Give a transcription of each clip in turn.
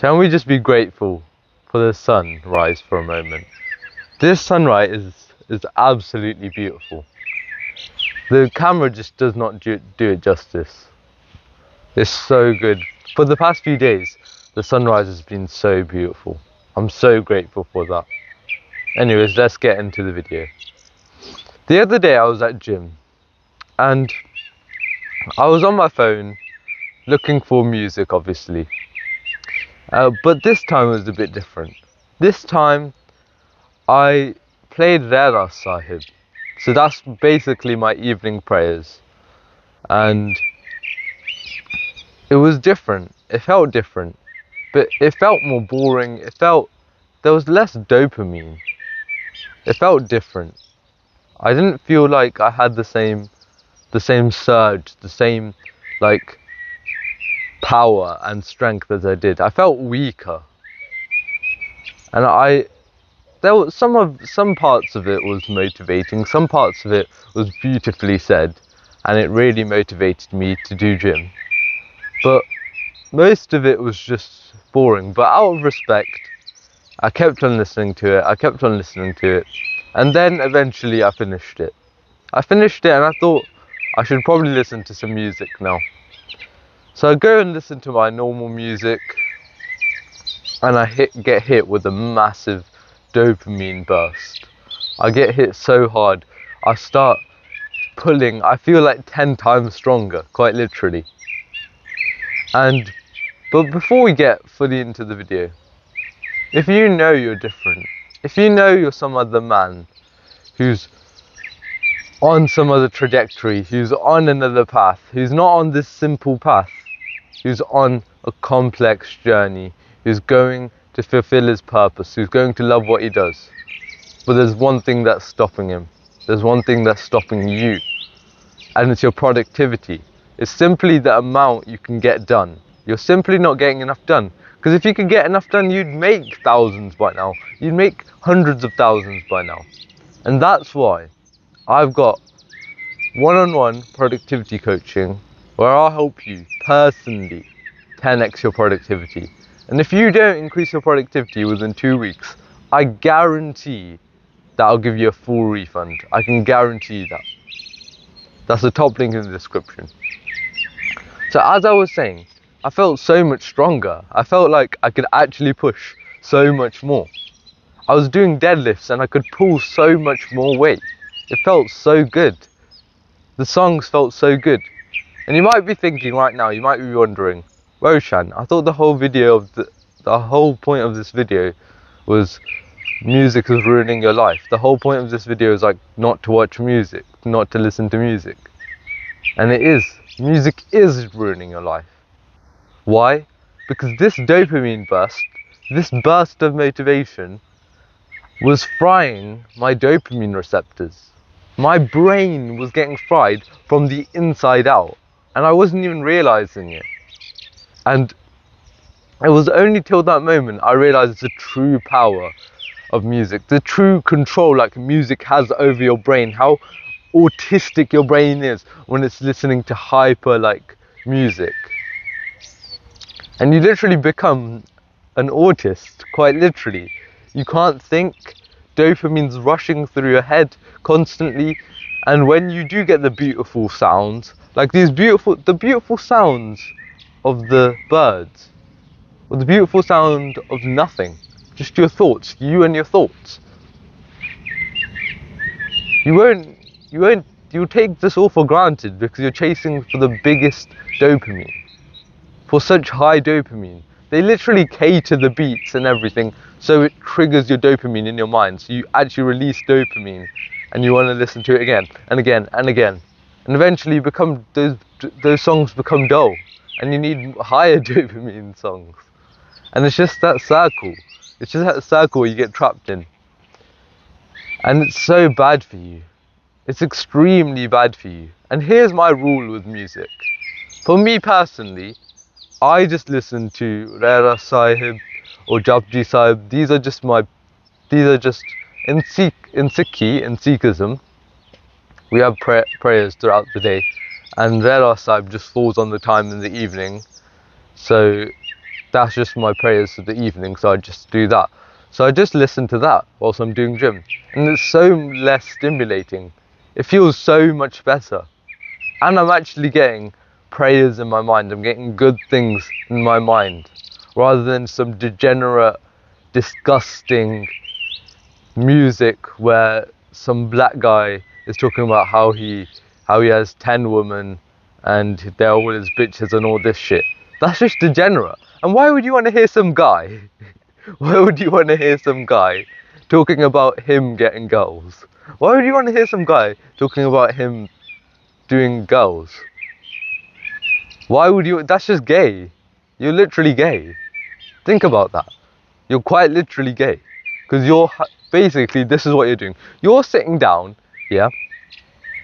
Can we just be grateful for the sunrise for a moment? This sunrise is absolutely beautiful. The camera just does not do it justice. It's so good. For the past few days, the sunrise has been so beautiful. I'm so grateful for that. Anyways, let's get into the video. The other day I was at gym and I was on my phone looking for music, obviously. But this time it was a bit different. This time I played Rera Sahib. So that's basically my evening prayers. And it was different. It felt different. But it felt more boring. There was less dopamine. It felt different. I didn't feel like I had the same surge, the same like power and strength as I did. I felt weaker. And there was some parts of it was motivating, some parts of it was beautifully said, and it really motivated me to do gym. But most of it was just boring. But out of respect, I kept on listening to it, and then eventually I finished it. And I thought I should probably listen to some music now. So I go and listen to my normal music, and I get hit with a massive dopamine burst. I get hit so hard, I start pulling, I feel like 10 times stronger, quite literally. But before we get fully into the video, if you know you're different, if you know you're some other man who's on some other trajectory, who's on another path, who's not on this simple path, who's on a complex journey, who's going to fulfill his purpose, who's going to love what he does. But there's one thing that's stopping him. There's one thing that's stopping you. And it's your productivity. It's simply the amount you can get done. You're simply not getting enough done. Because if you could get enough done, you'd make thousands by now. You'd make hundreds of thousands by now. And that's why I've got one-on-one productivity coaching where I'll help you personally 10x your productivity. And if you don't increase your productivity within 2 weeks, I guarantee that I'll give you a full refund. I can guarantee that. That's the top link in the description. So as I was saying, I felt so much stronger. I felt like I could actually push so much more. I was doing deadlifts and I could pull so much more weight. It felt so good. The songs felt so good. And you might be thinking right now, you might be wondering, Roshan, I thought the whole point of this video was music is ruining your life. The whole point of this video is like not to watch music, not to listen to music. And it is. Music is ruining your life. Why? Because this dopamine burst, this burst of motivation, was frying my dopamine receptors. My brain was getting fried from the inside out, and I wasn't even realizing it. And it was only till that moment I realized the true power of music, the true control like music has over your brain, how autistic your brain is when it's listening to hyper like music. And you literally become an autist, quite literally. You can't think, dopamine's rushing through your head constantly, and when you do get the beautiful sounds, like the beautiful sounds of the birds, or the beautiful sound of nothing, just your thoughts, you and your thoughts. You'll take this all for granted because you're chasing for the biggest dopamine, for such high dopamine. They literally cater the beats and everything so it triggers your dopamine in your mind. So you actually release dopamine and you want to listen to it again and again and again. And eventually those songs become dull and you need higher dopamine songs. And it's just that circle. It's just that circle you get trapped in. And it's so bad for you. It's extremely bad for you. And here's my rule with music. For me personally, I just listen to Rera Sahib or Japji Sahib. These are just in Sikhism, we have prayers throughout the day, and Rera Sahib just falls on the time in the evening. So that's just my prayers for the evening, so I just do that. So I just listen to that whilst I'm doing gym, and it's so less stimulating. It feels so much better, and I'm actually getting prayers in my mind. I'm getting good things in my mind, rather than some degenerate, disgusting music where some black guy is talking about how he has 10 women and they're all his bitches and all this shit. That's just degenerate. And why would you want to hear some guy why would you want to hear some guy talking about him getting girls? Why would you want to hear some guy talking about him doing girls? Why would you? That's just gay. You're literally gay. Think about that. You're quite literally gay, because basically, this is what you're doing. You're sitting down, yeah,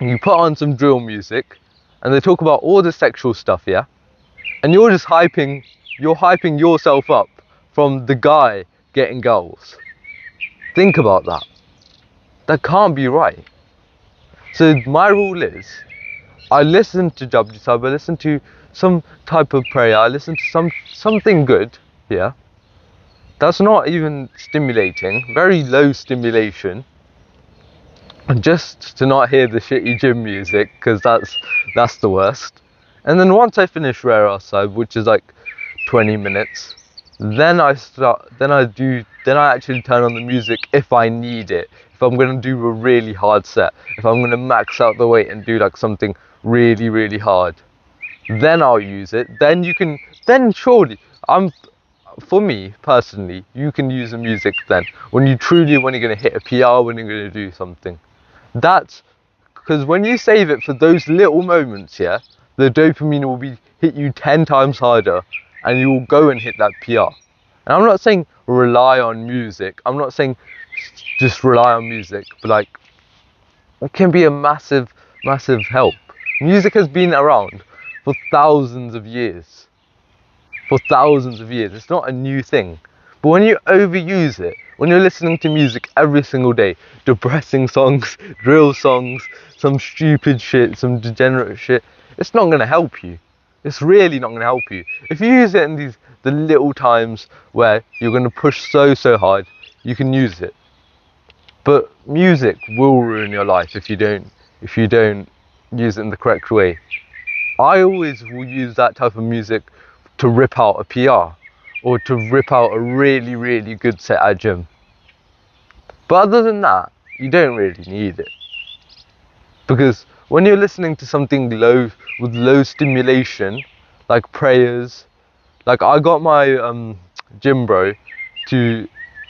and you put on some drill music, and they talk about all the sexual stuff, yeah, and you're just hyping yourself up from the guy getting girls. Think about that. That can't be right. So my rule is, I listen to Japji Sahib, I listen to some type of prayer, I listen to something good, yeah. That's not even stimulating, very low stimulation. Just to not hear the shitty gym music, because that's the worst. And then once I finish Rare Outside, which is like 20 minutes, then I actually turn on the music if I need it. If I'm gonna do a really hard set, if I'm gonna max out the weight and do like something really, really hard, then I'll use it. Then surely, for me personally, you can use the music then. When you're gonna hit a PR, when you're gonna do something. That's because when you save it for those little moments, yeah, the dopamine will hit you 10 times harder and you will go and hit that PR. And I'm not saying rely on music. I'm not saying just rely on music, but like, it can be a massive, massive help. Music has been around for thousands of years. For thousands of years. It's not a new thing. But when you overuse it, when you're listening to music every single day, depressing songs, drill songs, some stupid shit, some degenerate shit, it's not going to help you. It's really not going to help you. If you use it in the little times where you're going to push so hard, you can use it. But music will ruin your life if you don't use it in the correct way. I always will use that type of music to rip out a PR or to rip out a really, really good set at gym. But other than that, you don't really need it. Because when you're listening to something with low stimulation, like prayers, like I got my gym bro to,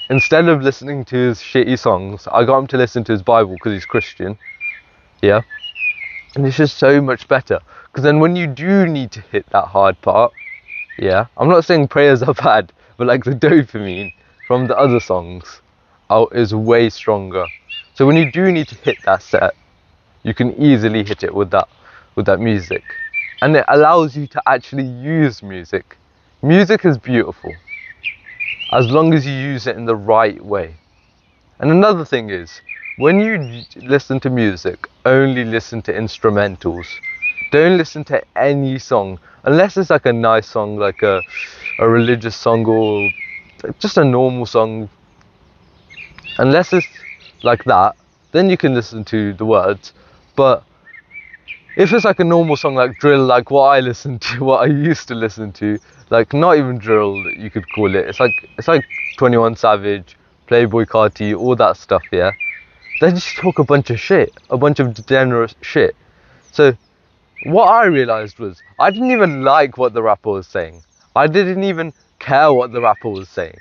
instead of listening to his shitty songs, I got him to listen to his Bible because he's Christian, yeah? And it's just so much better. Because then when you do need to hit that hard part, yeah, I'm not saying prayers are bad, but like the dopamine from the other songs is way stronger. So when you do need to hit that set, you can easily hit it with that music. And it allows you to actually use music. Music is beautiful, as long as you use it in the right way. And another thing is, when you listen to music, only listen to instrumentals. Don't listen to any song, unless it's like a nice song, like a religious song or just a normal song. Unless it's like that, then you can listen to the words. But if it's like a normal song, like drill, like what I used to listen to, like not even drill, you could call it. It's like 21 Savage, Playboy Carti, all that stuff, yeah. They just talk a bunch of shit, a bunch of degenerate shit. So what I realised was, I didn't even like what the rapper was saying. I didn't even care what the rapper was saying.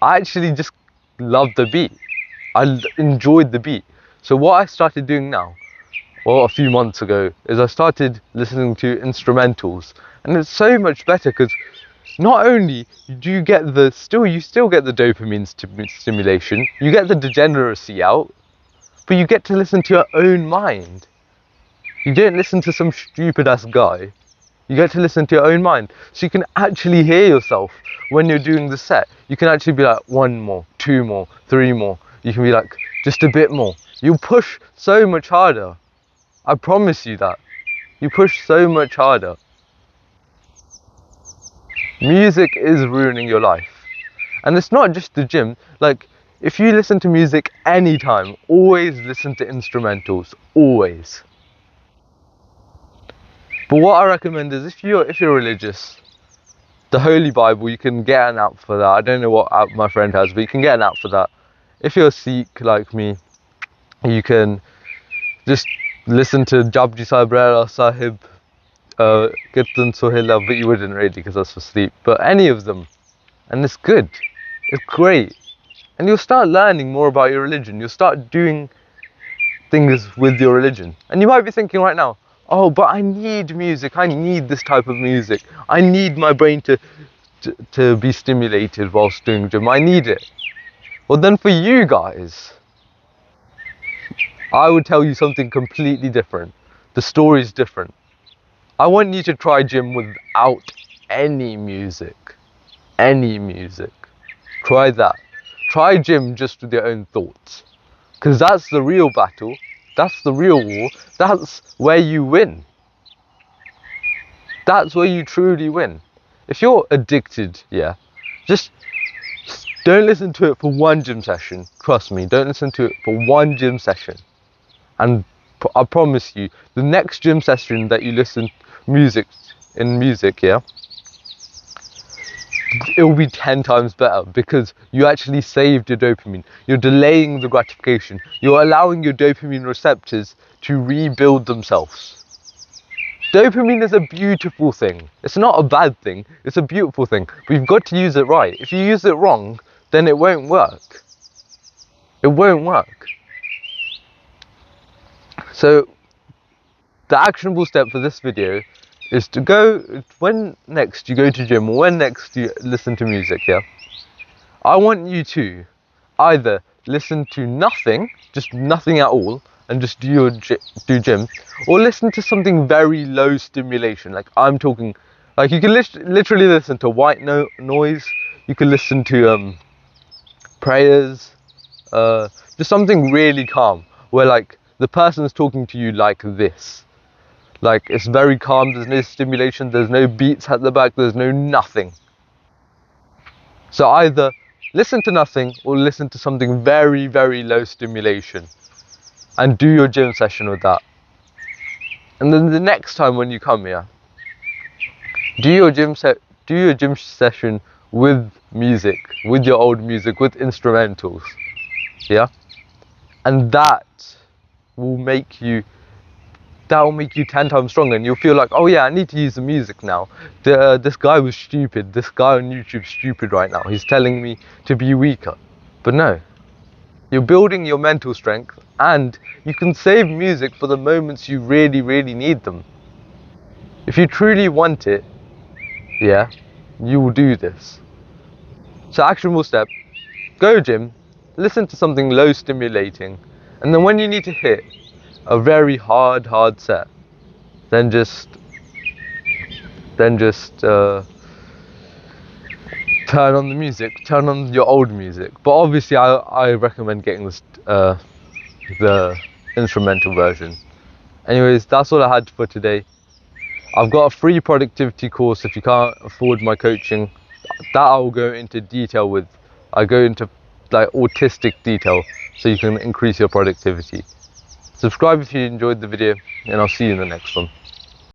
I actually just loved the beat. I enjoyed the beat. So what I started doing now, well, a few months ago, is I started listening to instrumentals. And it's so much better because not only do you get you still get the dopamine stimulation, you get the degeneracy out, but you get to listen to your own mind. You don't listen to some stupid ass guy. You get to listen to your own mind. So you can actually hear yourself when you're doing the set. You can actually be like, 1 more, 2 more, 3 more. You can be like, just a bit more. You'll push so much harder. I promise you that. You push so much harder. Music is ruining your life. And it's not just the gym. Like, if you listen to music anytime, always listen to instrumentals, always. But what I recommend is if you're religious, the Holy Bible, you can get an app for that. I don't know what app my friend has, but you can get an app for that. If you're a Sikh like me, you can just listen to Japji Sahib, Kirtan Sohela, but you wouldn't really because that's for sleep. But any of them, and it's good. It's great. And you'll start learning more about your religion. You'll start doing things with your religion. And you might be thinking right now, oh, but I need music. I need this type of music. I need my brain to be stimulated whilst doing gym. I need it. Well, then for you guys, I would tell you something completely different. The story's different. I want you to try gym without any music. Any music. Try that. Try gym just with your own thoughts. Because that's the real battle. That's the real war. That's where you win. That's where you truly win. If you're addicted, yeah, just don't listen to it for one gym session. Trust me, don't listen to it for one gym session. And I promise you, the next gym session that you listen music, yeah, it will be 10 times better because you actually saved your dopamine. You're delaying the gratification. You're allowing your dopamine receptors to rebuild themselves. Dopamine is a beautiful thing. It's not a bad thing. It's a beautiful thing. But you've got to use it right. If you use it wrong, then it won't work. It won't work. So the actionable step for this video is to go, when next you go to gym or when next you listen to music, yeah, I want you to either listen to nothing, just nothing at all, and just do gym, or listen to something very low stimulation. Like I'm talking, like you can literally listen to white noise, you can listen to prayers, just something really calm, where like the person is talking to you like this. Like it's very calm, there's no stimulation, there's no beats at the back, there's no nothing. So either listen to nothing or listen to something very, very low stimulation and do your gym session with that. And then the next time when you come here, do your gym session with music, with your old music, with instrumentals. Yeah? And that will make you 10 times stronger, and you'll feel like, oh yeah, I need to use the music now. This guy was stupid. This guy on YouTube's stupid right now. He's telling me to be weaker. But no, you're building your mental strength, and you can save music for the moments you really, really need them. If you truly want it, yeah, you will do this. So actionable step, go gym, listen to something low stimulating, and then when you need to hit a very hard set, then just turn on the music, turn on your old music. But obviously I recommend getting this the instrumental version. Anyways, that's all I had for today. I've got a free productivity course if you can't afford my coaching. That I will go into detail with. I go into like autistic detail so you can increase your productivity. Subscribe if you enjoyed the video, and I'll see you in the next one.